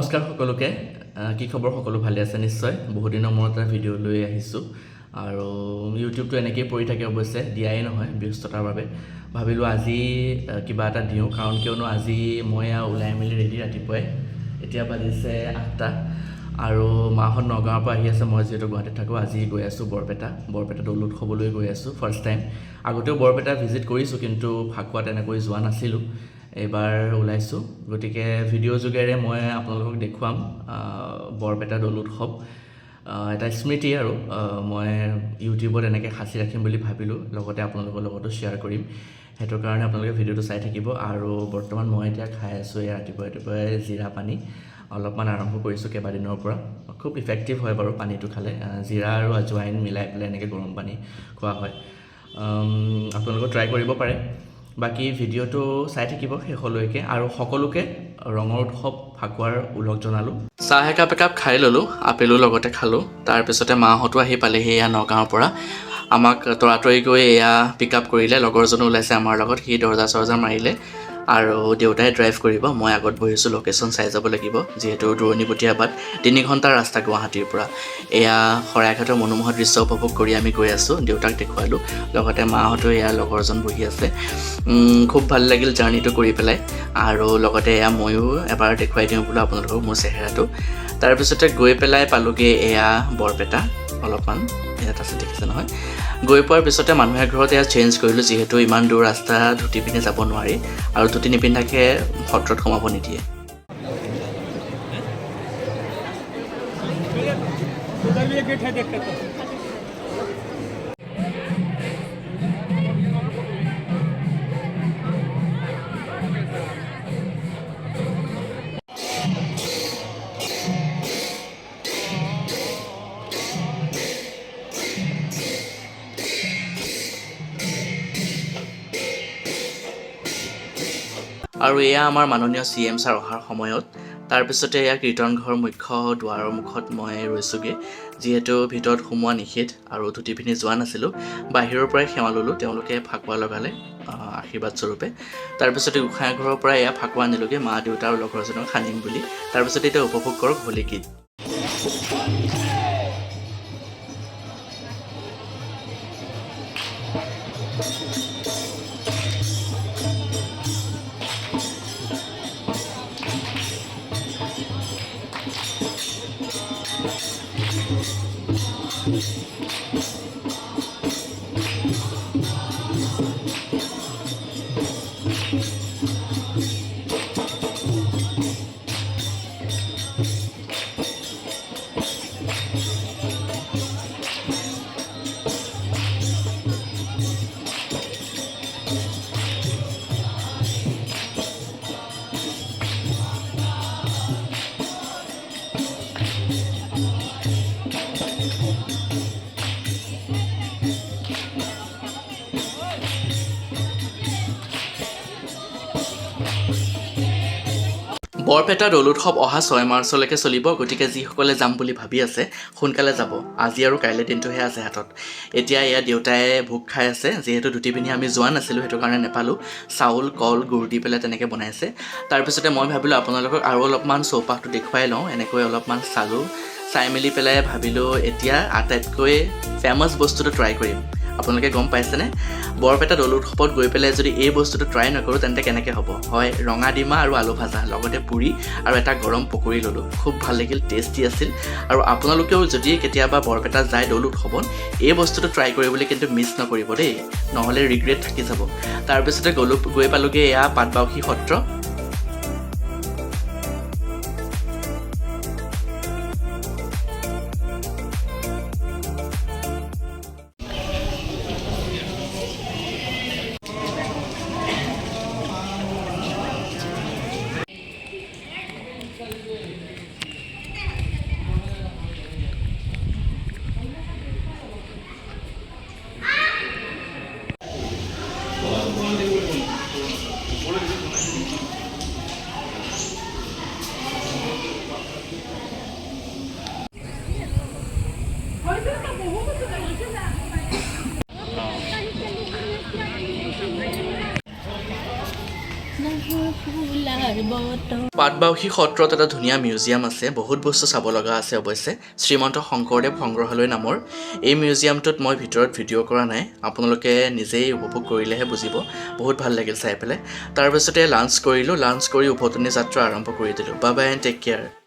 নমস্কাৰ সকলোকে কি খবৰ সকলো ভালে আছে নিশ্চয় বহুত দিনৰ মূৰত এটা ভিডিঅ' লৈ আহিছোঁ আৰু ইউটিউবটো এনেকৈ পৰি থাকে অৱশ্যে দিয়াই নহয় ব্যস্ততাৰ বাবে ভাবিলোঁ আজি কিবা এটা দিওঁ কাৰণ কিয়নো আজি মই ওলাই মেলি ৰেডি ৰাতিপুৱাই এতিয়া বাজিছে 8টা আৰু মাহত নগাঁৱৰ পৰা আহি আছে মই যিহেতু গুৱাহাটীত থাকোঁ আজি গৈ আছোঁ বৰপেটা দৌল উৎসৱলৈ গৈ আছোঁ ফাৰ্ষ্ট টাইম আগতেও বৰপেটা ভিজিট কৰিছোঁ কিন্তু ফাকুৱাত এনেকৈ যোৱা নাছিলোঁ এবাৰ ওলাইছোঁ গতিকে ভিডিঅ' যোগেৰে মই আপোনালোকক দেখুৱাম বৰপেটা দৌল উৎসৱ এটা স্মৃতি আৰু মই ইউটিউবত এনেকৈ সাঁচি ৰাখিম বুলি ভাবিলোঁ লগতে আপোনালোকৰ লগতো শ্বেয়াৰ কৰিম সেইটোৰ কাৰণে আপোনালোকে ভিডিঅ'টো চাই থাকিব আৰু বৰ্তমান মই এতিয়া খাই আছোঁ ৰাতিপুৱাই জিৰা পানী অলপমান আৰম্ভ কৰিছোঁ কেইবাদিনৰ পৰা খুব ইফেক্টিভ হয় বাৰু পানীটো খালে জিৰা আৰু আজৱাইন মিলাই পেলাই এনেকৈ গৰম পানী খোৱা হয় আপোনালোকে ট্ৰাই কৰিব পাৰে বাকি ভিডিঅ'টো চাই থাকিব শেষলৈকে আৰু সকলোকে ৰঙৰ উৎসৱ ফাকুৱাৰ ওলগ জনালোঁ চাহ একাপ খাই ল'লোঁ আপেলো লগতে খালোঁ তাৰপিছতে মাহঁতো আহি পালেহি এয়া নগাঁৱৰ পৰা আমাক তৰাতৰি গৈ এয়া পিক আপ কৰিলে লগৰজনো ওলাইছে আমাৰ লগত সি দৰ্জা চৰ্জা মাৰিলে আৰু দেউতাই ড্ৰাইভ কৰিব মই আগত বহিছোঁ লোকেশ্যন চাই যাব লাগিব যিহেতু দূৰণিবতীয়া বাট 3 ঘণ্টাৰ ৰাস্তা গুৱাহাটীৰ পৰা এয়া শৰাইঘাটৰ মনোমোহা দৃশ্য উপভোগ কৰি আমি গৈ আছোঁ দেউতাক দেখুৱালোঁ লগতে মাহঁতো এয়া লগৰজন বহি আছে খুব ভাল লাগিল জাৰ্ণিটো কৰি পেলাই আৰু লগতে এয়া ময়ো এবাৰ দেখুৱাই দিওঁ বোলো আপোনালোকক মোৰ চেহেৰাটো তাৰপিছতে গৈ পেলাই পালোঁগৈ এয়া বৰপেটা অলপমান ইয়াত আছে দেখিছে নহয় গৈ পোৱাৰ পিছতে মানুহে ঘৰত এয়া চেঞ্জ কৰিলোঁ যিহেতু ইমান দূৰ ৰাস্তা ধুতি পিন্ধি যাব নোৱাৰি আৰু ধুতি নিপিন্ধাকৈ সত্ৰত সোমাব নিদিয়ে আৰু এয়া আমাৰ মাননীয় CM ছাৰ অহাৰ সময়ত তাৰপিছতে এয়া কীৰ্তন ঘৰ মুখ্য দুৱাৰৰ মুখত মই ৰৈছোঁগৈ যিহেতু ভিতৰত সোমোৱা নিষেধ আৰু ধুতি পিন্ধি যোৱা নাছিলোঁ বাহিৰৰ পৰাই সেৱা ল'লোঁ তেওঁলোকে ফাকুৱা লগালে আশীৰ্বাদ স্বৰূপে তাৰপিছতে গোঁসাই ঘৰৰ পৰা এয়া ফাকুৱা আনিলোগৈ মা দেউতা আৰু লগৰজনক সানিম বুলি তাৰপিছতে এতিয়া উপভোগ কৰক হোলী গীত বৰপেটা দৌল উৎসৱ অহা 6 মাৰ্চলৈকে চলিব গতিকে যিসকলে যাম বুলি ভাবি আছে সোনকালে যাব আজি আৰু কাইলৈ দিনটোহে আছে হাতত এতিয়া এয়া দেউতাই ভোগ খাই আছে যিহেতু ধুতি পিন্ধি আমি যোৱা নাছিলোঁ সেইটো কাৰণে নেপালোঁ চাউল কল গুড় দি পেলাই তেনেকৈ বনাইছে তাৰপিছতে মই ভাবিলোঁ আপোনালোকক আৰু অলপমান চৌপাশটো দেখুৱাই লওঁ এনেকৈ অলপমান চালোঁ চাই মেলি পেলাই ভাবিলোঁ এতিয়া আটাইতকৈ ফেমাছ বস্তুটো ট্ৰাই কৰিম আপোনালোকে গম পাইছেনে বৰপেটা দৌল উৎসৱত গৈ পেলাই যদি এই বস্তুটো ট্ৰাই নকৰোঁ তেন্তে কেনেকৈ হ'ব হয় ৰঙা ডিমা আৰু আলু ভাজা লগতে পুৰি আৰু এটা গৰম পকৰি ল'লোঁ খুব ভাল লাগিল টেষ্টি আছিল আৰু আপোনালোকেও যদি কেতিয়াবা বৰপেটা যায় দৌল উৎসৱত এই বস্তুটো ট্ৰাই কৰিবলৈ কিন্তু মিছ নকৰিব দেই নহ'লে ৰিগ্ৰেট থাকি যাব তাৰপিছতে গৈ পালোঁগৈ এয়া পাটবাউসী সত্ৰ পাটবাউসী সত্ৰত এটা ধুনীয়া মিউজিয়াম আছে, বহুত বস্তু চাব লগা আছে অৱশ্যে। শ্ৰীমন্ত শংকৰদেৱ সংগ্ৰহালয় নামৰ এই মিউজিয়ামটোত মই ভিতৰত ভিডিঅ' কৰা নাই, আপোনালোকে নিজেই উপভোগ কৰিলেহে বুজিব। বহুত ভাল লাগিল চাই পেলাই। তাৰপিছতে লাঞ্চ কৰিলোঁ, লাঞ্চ কৰি উভতনি যাত্ৰা আৰম্ভ কৰি দিলোঁ। Bye bye and take care.